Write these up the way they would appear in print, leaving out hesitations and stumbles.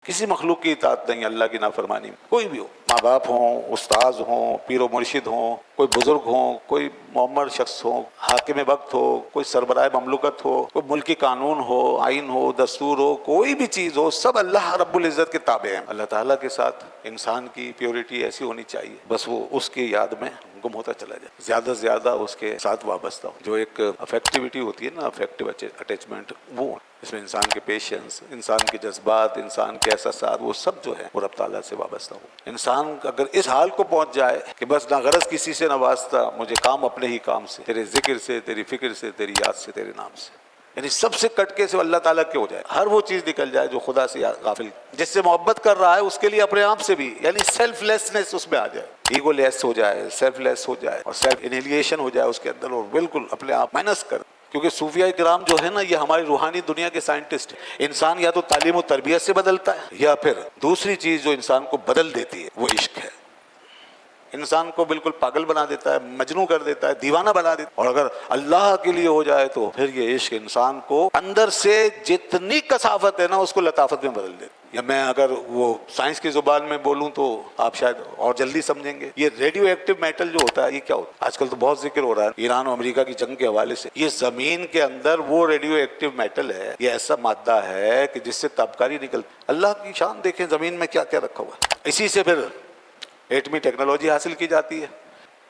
کسی مخلوق کی اطاعت نہیں اللہ کی نافرمانی میں، کوئی بھی ہو، ماں باپ ہوں، استاذ ہوں، پیر و مرشد ہوں، کوئی بزرگ ہوں، کوئی معمر شخص ہو، حاکم وقت ہو، کوئی سربراہ مملکت ہو، کوئی ملکی قانون ہو، آئین ہو، دستور ہو، کوئی بھی چیز ہو، سب اللہ رب العزت کے تابع ہیں۔ اللہ تعالیٰ کے ساتھ انسان کی پیورٹی ایسی ہونی چاہیے، بس وہ اس کی یاد میں گم ہوتا چلا جائے، زیادہ سے زیادہ اس کے ساتھ وابستہ ہو۔ جو ایک افیکٹیوٹی ہوتی ہے نا، افیکٹیو اٹیچمنٹ، وہ اس میں انسان کے پیشنس، انسان کے جذبات، انسان کے احساسات، وہ سب جو ہے وہ رب تعالیٰ سے وابستہ ہو۔ انسان اگر اس حال کو پہنچ جائے کہ بس نہ غرض کسی سے نہ واسطہ، مجھے کام اپنے ہی کام سے، تیرے ذکر سے، تیری فکر سے، تیری یاد سے، تیرے نام سے، یعنی سب سے کٹ کے سے اللہ تعالیٰ کے ہو جائے، ہر وہ چیز نکل جائے جو خدا سے غافل، جس سے محبت کر رہا ہے اس کے لیے اپنے آپ سے بھی، یعنی سیلف لیسنس اس میں آ جائے، ایگو لیس ہو جائے، سیلف لیس ہو جائے، اور سیلف انہیلیشن ہو جائے اس کے اندر، اور بالکل اپنے آپ مائنس کر۔ کیونکہ صوفیہ کرام جو ہے نا، یہ ہماری روحانی دنیا کے سائنٹسٹ ہیں۔ انسان یا تو تعلیم و تربیت سے بدلتا ہے، یا پھر دوسری چیز جو انسان کو بدل دیتی ہے وہ عشق ہے، انسان کو بالکل پاگل بنا دیتا ہے، مجنوں کر دیتا ہے، دیوانہ بنا دیتا ہے۔ اور اگر اللہ کے لیے ہو جائے تو پھر یہ عشق انسان کو اندر سے جتنی کثافت ہے نا اس کو لطافت میں بدل دیتا ہے۔ یا میں اگر وہ سائنس کی زبان میں بولوں تو آپ شاید اور جلدی سمجھیں گے، یہ ریڈیو ایکٹیو میٹل جو ہوتا ہے یہ کیا ہوتا ہے؟ آج کل تو بہت ذکر ہو رہا ہے ایران اور امریکہ کی جنگ کے حوالے سے۔ یہ زمین کے اندر وہ ریڈیو ایکٹیو میٹل ہے، یہ ایسا مادہ ہے کہ جس سے تابکاری نکلتی۔ اللہ کی شان دیکھیں زمین میں کیا کیا رکھا ہوا ہے، اسی سے پھر ایٹمی ٹیکنالوجی حاصل کی جاتی ہے۔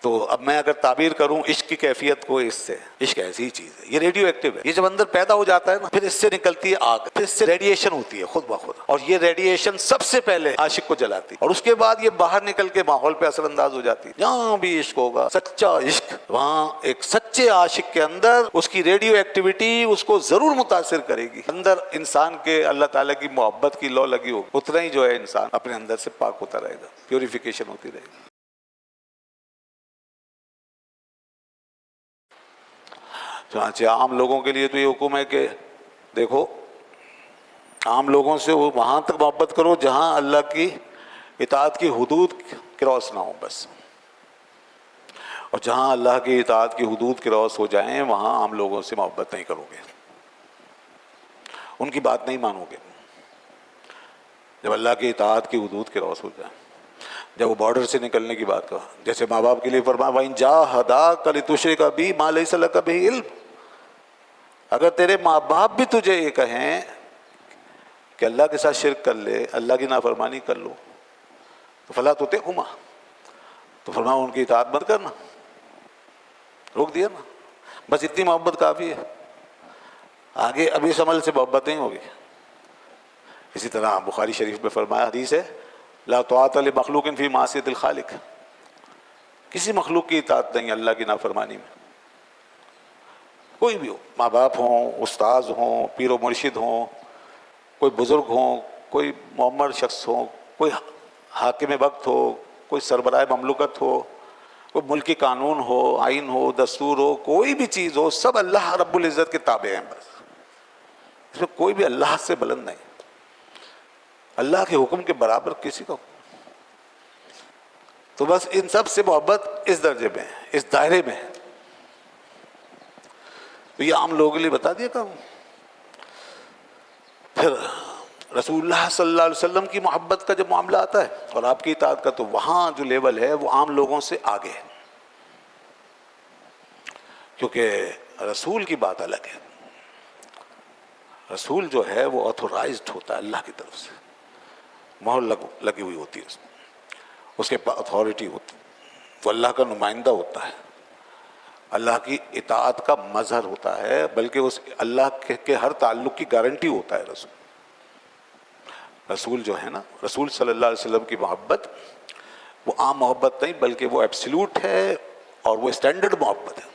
تو اب میں اگر تعبیر کروں عشق کی کیفیت کو اس سے، عشق ایسی ہی چیز ہے، یہ ریڈیو ایکٹیو ہے، یہ جب اندر پیدا ہو جاتا ہے نا پھر اس سے نکلتی ہے آگ، پھر اس سے ریڈیشن ہوتی ہے خود بخود، اور یہ ریڈیشن سب سے پہلے عاشق کو جلاتی ہے، اور اس کے بعد یہ باہر نکل کے ماحول پہ اثر انداز ہو جاتی ہے۔ جہاں بھی عشق ہوگا، سچا عشق، وہاں ایک سچے عاشق کے اندر اس کی ریڈیو ایکٹیویٹی اس کو ضرور متاثر کرے گی، اندر انسان کے اللہ تعالیٰ کی محبت کی لو لگی ہوگی، اتنا ہی جو ہے انسان اپنے اندر سے پاک ہوتا رہے گا، پیوریفیکیشن ہوتی رہے گی۔ چنانچہ عام لوگوں کے لیے تو یہ حکم ہے کہ دیکھو، عام لوگوں سے وہ وہاں تک محبت کرو جہاں اللہ کی اطاعت کی حدود کراس نہ ہو بس، اور جہاں اللہ کی اطاعت کی حدود کراس ہو جائیں وہاں عام لوگوں سے محبت نہیں کرو گے، ان کی بات نہیں مانو گے۔ جب اللہ کی اطاعت کی حدود کراس ہو جائیں، جب وہ بارڈر سے نکلنے کی بات کہا، جیسے ماں باپ کے لیے فرمایا وَإِن جَاهَدَاكَ لِتُشْرِكَ بِي مَا لَيْسَ لَكَ بِهِ عِلْمٌ، اگر تیرے ماں باپ بھی تجھے یہ کہیں کہ اللہ کے ساتھ شرک کر لے، اللہ کی نافرمانی کر لو، تو فَلَا تُطِعْهُمَا، تو فرمایا ان کی اطاعت مت کرنا، روک دیا نا، بس اتنی محبت کافی ہے، آگے اب اس عمل سے محبت نہیں ہوگی۔ اسی طرح بخاری شریف میں فرمایا، حدیث ہے لا طاعۃ لمخلوق فی معصیۃ الخالق، کسی مخلوق کی اطاعت نہیں اللہ کی نافرمانی میں، کوئی بھی ہو، ماں باپ ہوں، استاذ ہوں، پیر و مرشد ہوں، کوئی بزرگ ہوں، کوئی معمر شخص ہو، کوئی حاکم وقت ہو، کوئی سربراہ مملکت ہو، کوئی ملکی قانون ہو، آئین ہو، دستور ہو، کوئی بھی چیز ہو، سب اللہ رب العزت کے تابع ہیں بس، اس میں کوئی بھی اللہ سے بلند نہیں، اللہ کے حکم کے برابر کسی کا حکم، تو بس ان سب سے محبت اس درجے میں ہے، اس دائرے میں ہے۔ تو یہ عام لوگوں کے لیے بتا دیا کام۔ پھر رسول اللہ صلی اللہ علیہ وسلم کی محبت کا جب معاملہ آتا ہے اور آپ کی اطاعت کا، تو وہاں جو لیول ہے وہ عام لوگوں سے آگے ہے، کیونکہ رسول کی بات الگ ہے، رسول جو ہے وہ آتھورائزڈ ہوتا ہے اللہ کی طرف سے، مہر لگی ہوئی ہوتی ہے اس کے پاس اتھارٹی ہوتی ہے، وہ اللہ کا نمائندہ ہوتا ہے، اللہ کی اطاعت کا مظہر ہوتا ہے، بلکہ اس اللہ کے ہر تعلق کی گارنٹی ہوتا ہے رسول۔ رسول جو ہے نا، رسول صلی اللہ علیہ وسلم کی محبت وہ عام محبت نہیں بلکہ وہ ایبسلیوٹ ہے، اور وہ اسٹینڈرڈ محبت ہے،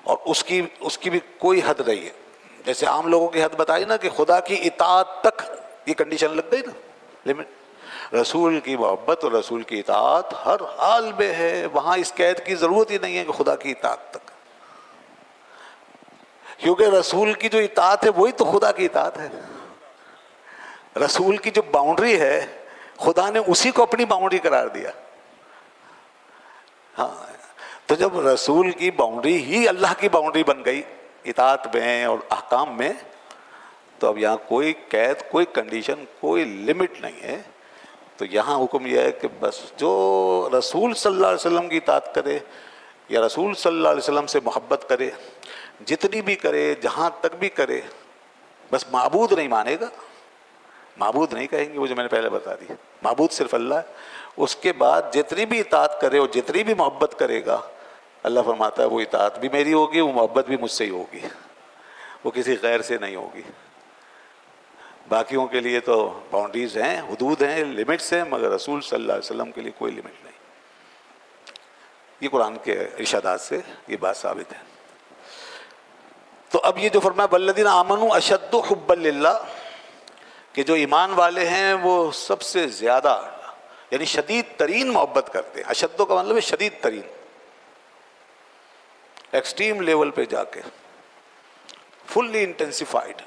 اور اس کی بھی کوئی حد نہیں ہے۔ جیسے عام لوگوں کی حد بتائی نا کہ خدا کی اطاعت تک، یہ کنڈیشن لگ گئی نا، لمٹ۔ رسول کی محبت اور رسول کی اطاعت ہر حال میں ہے، وہاں اس قید کی ضرورت ہی نہیں ہے کہ خدا کی اطاعت تک، کیونکہ رسول کی جو اطاعت ہے وہی تو خدا کی اطاعت ہے۔ رسول کی جو باؤنڈری ہے خدا نے اسی کو اپنی باؤنڈری قرار دیا۔ ہاں، تو جب رسول کی باؤنڈری ہی اللہ کی باؤنڈری بن گئی اطاعت میں اور احکام میں، تو اب یہاں کوئی قید، کوئی کنڈیشن، کوئی لمٹ نہیں ہے. تو یہاں حکم یہ ہے کہ بس جو رسول صلی اللہ علیہ وسلم کی اطاعت کرے یا رسول صلی اللہ علیہ وسلم سے محبت کرے، جتنی بھی کرے، جہاں تک بھی کرے، بس معبود نہیں مانے گا. معبود نہیں کہیں گے، وہ جو میں نے پہلے بتا دی، معبود صرف اللہ ہے. اس کے بعد جتنی بھی اطاعت کرے اور جتنی بھی محبت کرے گا، اللہ فرماتا ہے وہ اطاعت بھی میری ہوگی، وہ محبت بھی مجھ سے ہی ہوگی، وہ کسی غیر سے نہیں ہوگی. باقیوں کے لیے تو باؤنڈریز ہیں، حدود ہیں، لمٹس ہیں، مگر رسول صلی اللہ علیہ وسلم کے لیے کوئی لمٹ نہیں. یہ قرآن کے ارشادات سے یہ بات ثابت ہے. تو اب یہ جو فرمایا والذین آمنوا اشد حبا للہ، کہ جو ایمان والے ہیں وہ سب سے زیادہ یعنی شدید ترین محبت کرتے ہیں. اشد کا مطلب ہے شدید ترین، ایکسٹریم لیول پہ جا کے، فلی انٹینسیفائڈ،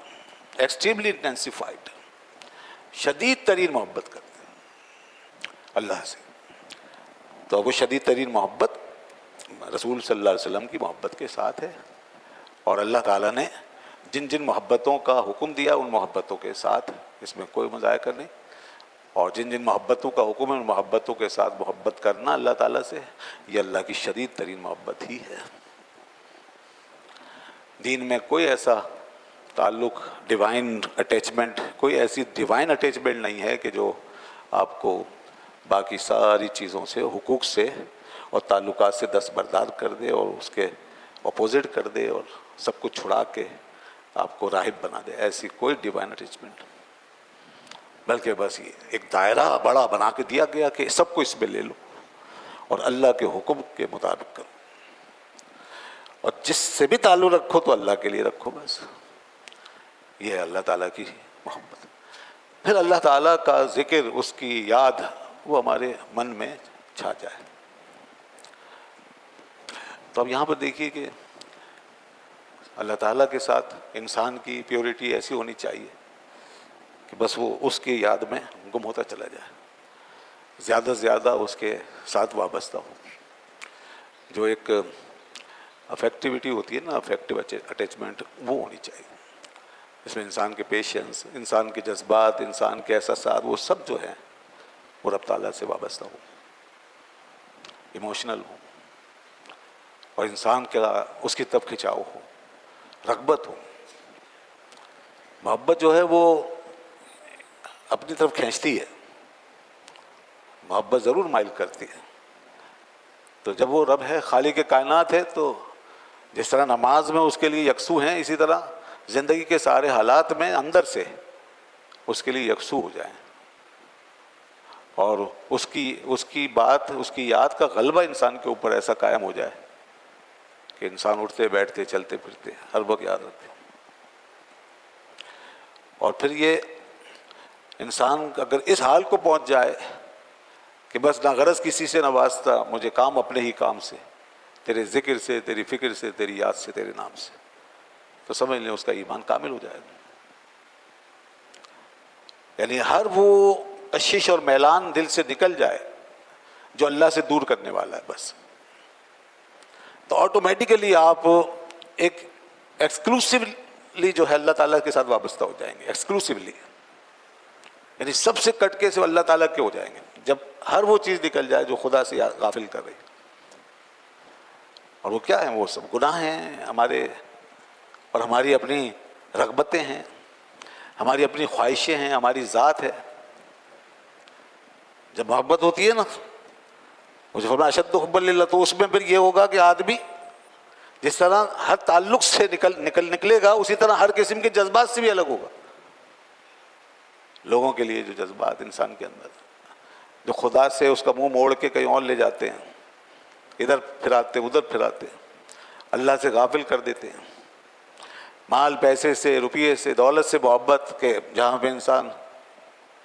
ایکسٹریملی انٹینسیفائڈ، شدید ترین محبت کرتے ہیں اللہ سے. تو وہ شدید ترین محبت رسول صلی اللہ علیہ وسلم کی محبت کے ساتھ ہے. اور اللہ تعالیٰ نے جن جن محبتوں کا حکم دیا ان محبتوں کے ساتھ، اس میں کوئی مذائقہ نہیں. اور جن جن محبتوں کا حکم ہے ان محبتوں کے ساتھ محبت کرنا اللہ تعالیٰ سے، یہ اللہ کی شدید ترین محبت ہی ہے. دین میں کوئی ایسا تعلق، ڈیوائن اٹیچمنٹ، کوئی ایسی ڈیوائن اٹیچمنٹ نہیں ہے کہ جو آپ کو باقی ساری چیزوں سے، حقوق سے اور تعلقات سے دستبردار کر دے اور اس کے اپوزٹ کر دے اور سب کچھ چھڑا کے آپ کو راہب بنا دے. ایسی کوئی ڈیوائن اٹیچمنٹ، بلکہ بس یہ ایک دائرہ بڑا بنا کے دیا گیا کہ سب کو اس میں لے لو اور اللہ کے حکم کے مطابق کرو، اور جس سے بھی تعلق رکھو تو اللہ کے لیے رکھو. بس یہ ہے اللہ تعالیٰ کی محبت. پھر اللہ تعالیٰ کا ذکر، اس کی یاد، وہ ہمارے من میں چھا جائے. تو اب یہاں پر دیکھیے کہ اللہ تعالیٰ کے ساتھ انسان کی پیورٹی ایسی ہونی چاہیے کہ بس وہ اس کی یاد میں گم ہوتا چلا جائے، زیادہ سے زیادہ اس کے ساتھ وابستہ ہو. جو ایک افیکٹیوٹی ہوتی ہے نا، افیکٹو اٹیچمنٹ، وہ ہونی چاہیے. اس میں انسان کے پیشنس، انسان کے جذبات، انسان کے احساسات، وہ سب جو ہیں وہ رب تعالیٰ سے وابستہ ہو، ایموشنل ہو، اور انسان کا اس کی طرف کھنچاؤ ہو، رغبت ہو. محبت جو ہے وہ اپنی طرف کھینچتی ہے، محبت ضرور مائل کرتی ہے. تو جب وہ رب ہے، خالق کائنات ہے، تو جس طرح نماز میں اس کے لیے یکسو ہیں، اسی طرح زندگی کے سارے حالات میں اندر سے اس کے لیے یکسو ہو جائیں، اور اس کی بات، اس کی یاد کا غلبہ انسان کے اوپر ایسا قائم ہو جائے کہ انسان اٹھتے بیٹھتے چلتے پھرتے ہر وقت یاد رکھتے. اور پھر یہ انسان اگر اس حال کو پہنچ جائے کہ بس نہ غرض کسی سے نہ واسطہ، مجھے کام اپنے ہی کام سے، تیرے ذکر سے، تیری فکر سے، تیری یاد سے، تیرے نام سے، تو سمجھ لیں اس کا ایمان کامل ہو جائے گا. یعنی ہر وہ کشش اور میلان دل سے نکل جائے جو اللہ سے دور کرنے والا ہے بس. تو آٹومیٹیکلی آپ ایک ایکسکلوسیولی جو ہے اللہ تعالیٰ کے ساتھ وابستہ ہو جائیں گے. ایکسکلوسیولی یعنی سب سے کٹ کے صرف اللہ تعالیٰ کے ہو جائیں گے جب ہر وہ چیز نکل جائے جو خدا سے غافل کر رہی. اور وہ کیا ہیں؟ وہ سب گناہ ہیں ہمارے، اور ہماری اپنی رغبتیں ہیں، ہماری اپنی خواہشیں ہیں، ہماری ذات ہے. جب محبت ہوتی ہے نا، مجھے فرمایا اشد حبا للہ، تو اس میں پھر یہ ہوگا کہ آدمی جس طرح ہر تعلق سے نکلے گا، اسی طرح ہر قسم کے جذبات سے بھی الگ ہوگا. لوگوں کے لیے جو جذبات انسان کے اندر، جو خدا سے اس کا منہ موڑ کے کہیں اور لے جاتے ہیں، ادھر پھراتے ادھر پھراتے، اللہ سے غافل کر دیتے ہیں. مال پیسے سے، روپیے سے، دولت سے محبت کے جہاں پہ انسان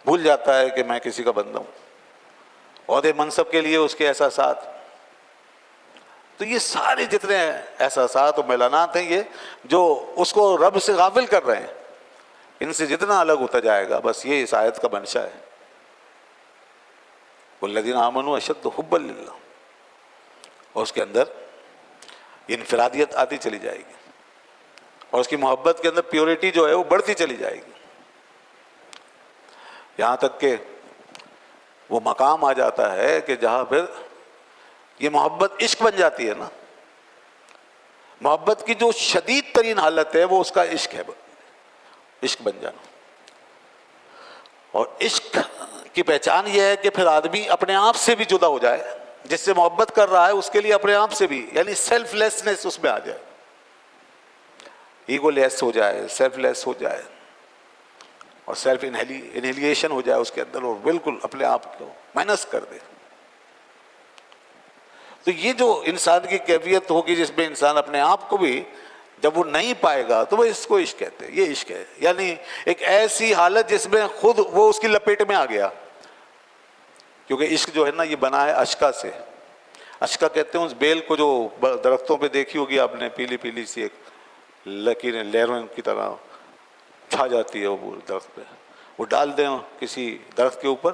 بھول جاتا ہے کہ میں کسی کا بندہ ہوں، عہدے منصب کے لیے اس کے احساسات. تو یہ سارے جتنے احساسات و میلانات ہیں، یہ جو اس کو رب سے غافل کر رہے ہیں، ان سے جتنا الگ ہوتا جائے گا، بس یہ اس آیت کا منشا ہے. والذین آمنوا اشد حبا للہ، اور اس کے اندر انفرادیت آتی چلی جائے گی. اور اس کی محبت کے اندر پیورٹی جو ہے وہ بڑھتی چلی جائے گی، یہاں تک کہ وہ مقام آ جاتا ہے کہ جہاں پھر یہ محبت عشق بن جاتی ہے نا. محبت کی جو شدید ترین حالت ہے وہ اس کا عشق ہے، عشق بن جانا. اور عشق کی پہچان یہ ہے کہ پھر آدمی اپنے آپ سے بھی جدا ہو جائے، جس سے محبت کر رہا ہے اس کے لیے اپنے آپ سے بھی، یعنی سیلف لیسنس اس میں آ جائے، ایگو لیس ہو جائے، سیلف لیس ہو جائے، اور سیلف انہیلیشن ہو جائے اس کے اندر، اور بالکل اپنے آپ کو مائنس کر دے. تو یہ جو انسان کی کیفیت ہوگی جس میں انسان اپنے آپ کو بھی جب وہ نہیں پائے گا تو وہ اس کو عشق کہتے ہیں. یہ عشق ہے، یعنی ایک ایسی حالت جس میں خود وہ اس کی لپیٹ میں آ گیا. کیونکہ عشق جو ہے نا یہ بنا ہے اشکا سے. اشکا کہتے ہیں اس بیل کو جو درختوں پہ دیکھی ہوگی آپ نے، پیلی پیلی سی ایک لکیریں لہروں کی طرح چھا جاتی ہے وہ پورے درخت پہ. وہ ڈال دیں کسی درخت کے اوپر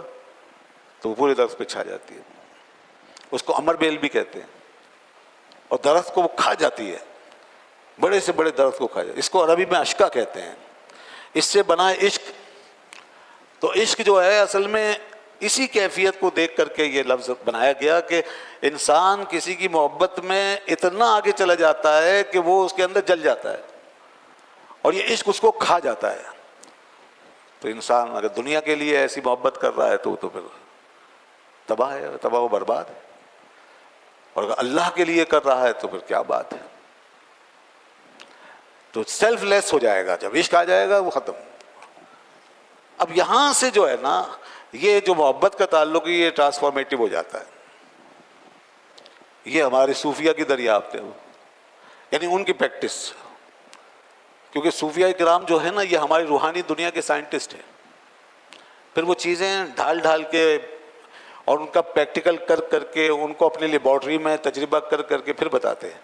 تو وہ پورے درخت پہ چھا جاتی ہے. اس کو امر بیل بھی کہتے ہیں. اور درخت کو وہ کھا جاتی ہے، بڑے سے بڑے درخت کو کھا جاتی ہے. اس کو عربی میں اشکا کہتے ہیں. اس سے بنا ہے عشق. تو عشق جو ہے اصل میں اسی کیفیت کو دیکھ کر کے یہ لفظ بنایا گیا کہ انسان کسی کی محبت میں اتنا آگے چلا جاتا ہے کہ وہ اس کے اندر جل جاتا ہے، اور یہ عشق اس کو کھا جاتا ہے. تو انسان اگر دنیا کے لیے ایسی محبت کر رہا ہے تو پھر تباہ ہے، تباہ و برباد ہے. اور اگر اللہ کے لیے کر رہا ہے تو پھر کیا بات ہے. تو سیلف لیس ہو جائے گا، جب عشق آ جائے گا وہ ختم. اب یہاں سے جو ہے نا یہ جو محبت کا تعلق ہے یہ ٹرانسفارمیٹو ہو جاتا ہے. یہ ہمارے صوفیہ کی دریافت ہے، یعنی ان کی پریکٹس. کیونکہ صوفیہ کرام جو ہے نا یہ ہماری روحانی دنیا کے سائنٹسٹ ہیں. پھر وہ چیزیں ڈھال ڈھال کے اور ان کا پریکٹیکل کر کر کے ان کو اپنی لیبارٹری میں تجربہ کر کر کے پھر بتاتے ہیں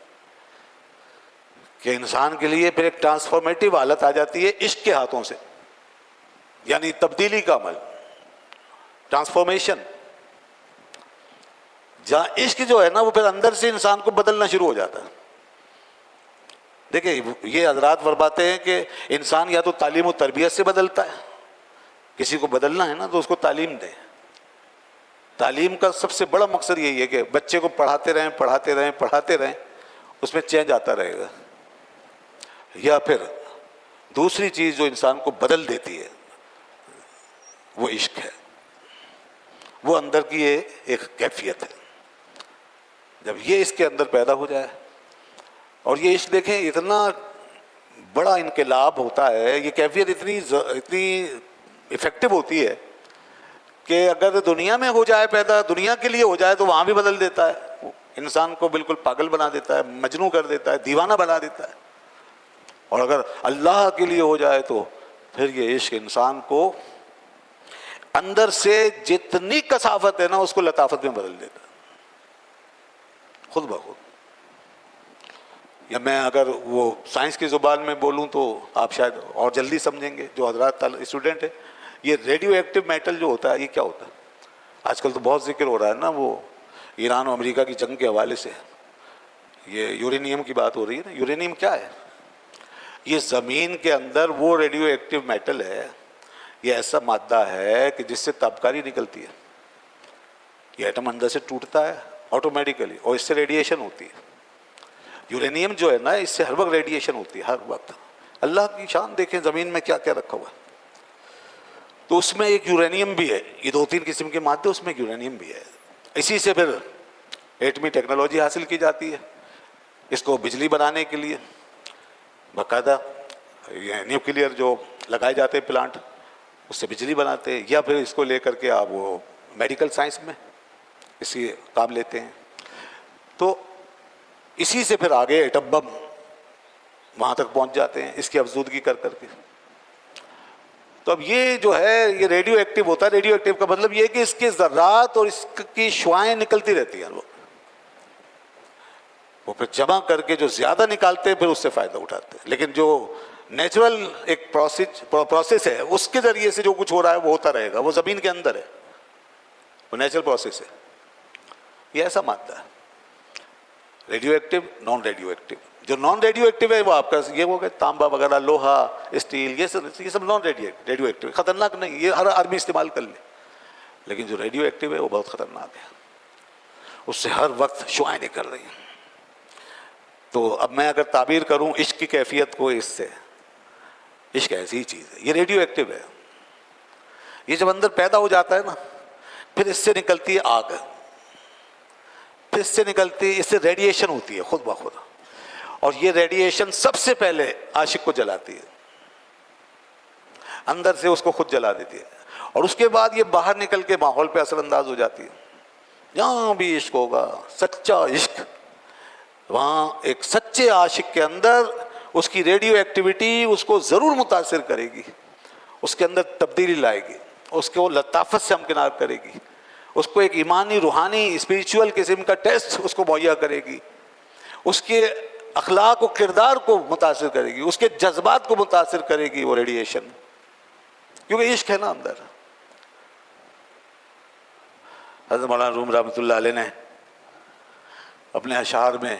کہ انسان کے لیے پھر ایک ٹرانسفارمیٹو حالت آ جاتی ہے عشق کے ہاتھوں سے، یعنی تبدیلی کا عمل، ٹرانسفارمیشن. جہاں عشق جو ہے نا وہ پھر اندر سے انسان کو بدلنا شروع ہو جاتا ہے. دیکھیں یہ حضرات فرماتے ہیں کہ انسان یا تو تعلیم و تربیت سے بدلتا ہے. کسی کو بدلنا ہے نا تو اس کو تعلیم دیں. تعلیم کا سب سے بڑا مقصد یہی ہے کہ بچے کو پڑھاتے رہیں پڑھاتے رہیں پڑھاتے رہیں، اس میں چینج آتا رہے گا. یا پھر دوسری چیز جو انسان کو بدل دیتی ہے وہ عشق ہے. وہ اندر کی ایک کیفیت ہے. جب یہ اس کے اندر پیدا ہو جائے، اور یہ عشق دیکھیں اتنا بڑا انقلاب ہوتا ہے، یہ کیفیت اتنی افیکٹو ہوتی ہے کہ اگر دنیا میں ہو جائے پیدا، دنیا کے لیے ہو جائے تو وہاں بھی بدل دیتا ہے. انسان کو بالکل پاگل بنا دیتا ہے، مجنوں کر دیتا ہے، دیوانہ بنا دیتا ہے. اور اگر اللہ کے لیے ہو جائے تو پھر یہ عشق انسان کو اندر سے جتنی کثافت ہے نا اس کو لطافت میں بدل دیتا ہے خود بخود. یا میں اگر وہ سائنس کی زبان میں بولوں تو آپ شاید اور جلدی سمجھیں گے جو حضرات اسٹوڈنٹ ہیں. یہ ریڈیو ایکٹیو میٹل جو ہوتا ہے یہ کیا ہوتا ہے؟ آج کل تو بہت ذکر ہو رہا ہے نا وہ ایران و امریکہ کی جنگ کے حوالے سے. یہ یورینیم کی بات ہو رہی ہے نا. یورینیم کیا ہے؟ یہ زمین کے اندر وہ ریڈیو ایکٹیو میٹل ہے، یہ ایسا مادہ ہے کہ جس سے تابکاری نکلتی ہے. یہ ایٹم اندر سے ٹوٹتا ہے آٹومیٹیکلی اور اس سے ریڈیشن ہوتی ہے. یورینیم جو ہے نا اس سے ہر وقت ریڈیشن ہوتی ہے، ہر وقت. اللہ کی شان دیکھیں زمین میں کیا کیا رکھا ہوا ہے. تو اس میں ایک یورینیم بھی ہے. یہ 2-3 قسم کے مادے اس میں یورینیم بھی ہے. اسی سے پھر ایٹمی ٹیکنالوجی حاصل کی جاتی ہے. اس کو بجلی بنانے کے لیے باقاعدہ نیوکلیئر جو لگائے جاتے ہیں پلانٹ اس سے بجلی بناتے ہیں، یا پھر اس کو لے کر کے آپ وہ میڈیکل سائنس میں اسی کام لیتے ہیں. تو اسی سے پھر آگے ایٹم بم وہاں تک پہنچ جاتے ہیں اس کی افزودگی کر کر کے. تو اب یہ جو ہے یہ ریڈیو ایکٹیو ہوتا ہے. ریڈیو ایکٹیو کا مطلب یہ ہے کہ اس کے ذرات اور اس کی شعاعیں نکلتی رہتی ہیں. وہ پھر جمع کر کے جو زیادہ نکالتے ہیں پھر اس سے فائدہ اٹھاتے ہیں. لیکن جو نیچرل ایک پروسیس ہے اس کے ذریعے سے جو کچھ ہو رہا ہے وہ ہوتا رہے گا. وہ زمین کے اندر ہے، وہ نیچرل پروسیس ہے. یہ ایسا مادہ ہے radio active, naan radio active. جو نان ریڈیو ایکٹیو ہے وہ آپ کا یہ ہو گیا تانبا وغیرہ، لوہا، اسٹیل، یہ سب نان ریڈیو ایکٹیو، خطرناک نہیں، یہ ہر آدمی استعمال کر لے. لیکن جو ریڈیو ایکٹیو ہے وہ بہت خطرناک ہے، اس سے ہر وقت شعاعیں نکل رہی ہیں. تو اب میں اگر تعبیر کروں عشق کی کیفیت کو اس سے، عشق ایسی ہی چیز ہے، یہ ریڈیو ایکٹیو ہے. یہ جب اندر پیدا ہو جاتا ہے نا، پھر اس سے نکلتی ہے آگ، پھر اس سے نکلتی، اس سے ریڈیشن ہوتی ہے خود بخود، اور یہ ریڈیشن سب سے پہلے عاشق کو جلاتی ہے، اندر سے اس کو خود جلا دیتی ہے، اور اس کے بعد یہ باہر نکل کے ماحول پہ اثر انداز ہو جاتی ہے. جہاں بھی عشق ہوگا، سچا عشق، وہاں ایک سچے عاشق کے اندر اس کی ریڈیو ایکٹیویٹی اس کو ضرور متاثر کرے گی، اس کے اندر تبدیلی لائے گی، اس کو لطافت سے ہمکنار کرے گی، اس کو ایک ایمانی، روحانی، اسپریچول قسم کا ٹیسٹ اس کو مہیا کرے گی، اس کے اخلاق و کردار کو متاثر کرے گی، اس کے جذبات کو متاثر کرے گی وہ ریڈیشن، کیونکہ عشق ہے نا اندر. حضرت مولانا روم رحمۃ اللہ علیہ نے اپنے اشعار میں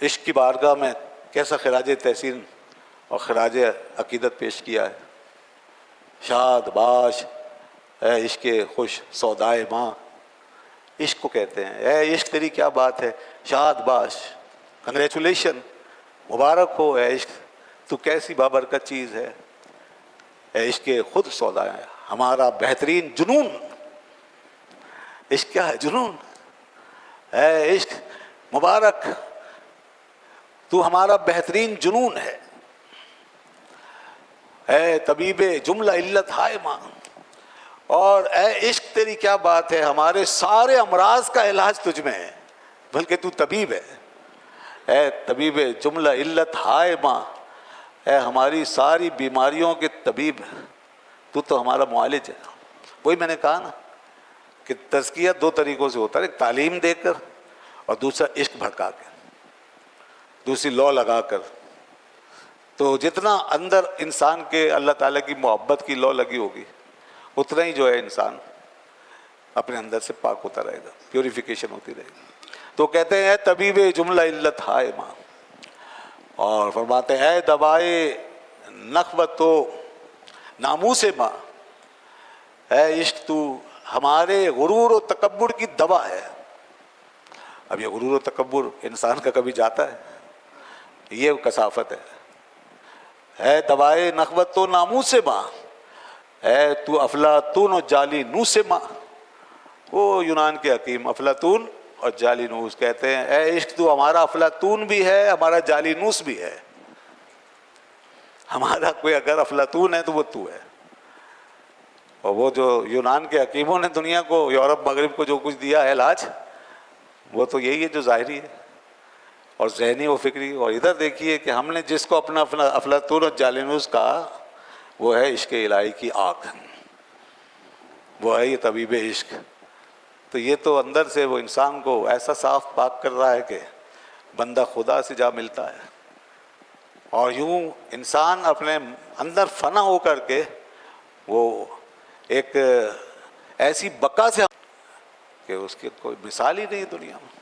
عشق کی بارگاہ میں کیسا خراج تحسین اور خراج عقیدت پیش کیا ہے. شاد باش اے عشق خوش سودائے ماں، عشق کو کہتے ہیں، اے عشق تیری کیا بات ہے، شاد باش، کنگریچولیشن، مبارک ہو اے عشق، تو کیسی بابرکت چیز ہے. اے عشق خود سودا ہے ہمارا بہترین جنون. عشق کیا ہے؟ جنون. اے عشق مبارک، تو ہمارا بہترین جنون ہے. اے طبیب جملہ علت ہائے ماں، اور اے عشق تیری کیا بات ہے، ہمارے سارے امراض کا علاج تجھ میں ہے، بلکہ تو طبیب ہے. اے طبیب جملہ علت ہائے ماں، اے ہماری ساری بیماریوں کے طبیب، تو ہمارا معالج ہے. وہی میں نے کہا نا کہ تزکیہ دو طریقوں سے ہوتا ہے، ایک تعلیم دے کر اور دوسرا عشق بھڑکا کے، دوسری لو لگا کر. تو جتنا اندر انسان کے اللہ تعالیٰ کی محبت کی لو لگی ہوگی، اتنا ہی جو ہے انسان اپنے اندر سے پاک ہوتا رہے گا، پیوریفیکیشن ہوتی رہے گی. تو کہتے ہیں طبیب جملہ علت ہائے ماں، اور فرماتے ہیں اے دوائے نخوت و ناموس ماں، اے عشق تو ہمارے غرور و تکبر کی دوا ہے. اب یہ غرور و تکبر انسان کا کبھی جاتا ہے؟ یہ کثافت ہے. اے دوائے نخوت و ناموس ماں، اے تو افلاطون و جعلی نوس ماں. وہ یونان کے حکیم افلاطون اور جعلی نوس کہتے ہیں اے عشق تو ہمارا افلاطون بھی ہے، ہمارا جعلی نوس بھی ہے. ہمارا کوئی اگر افلاطون ہے تو وہ تو ہے. اور وہ جو یونان کے حکیموں نے دنیا کو، یورپ مغرب کو جو کچھ دیا ہے علاج، وہ تو یہی ہے جو ظاہری ہے اور ذہنی و فکری. اور ادھر دیکھیے کہ ہم نے جس کو اپنا افلاطون اور جالینوس کہا، وہ ہے عشق الہی کی آگ، وہ ہے یہ طبیب عشق. تو یہ تو اندر سے وہ انسان کو ایسا صاف پاک کر رہا ہے کہ بندہ خدا سے جا ملتا ہے، اور یوں انسان اپنے اندر فنا ہو کر کے وہ ایک ایسی بقا سے کہ اس کی کوئی مثال ہی نہیں دنیا میں.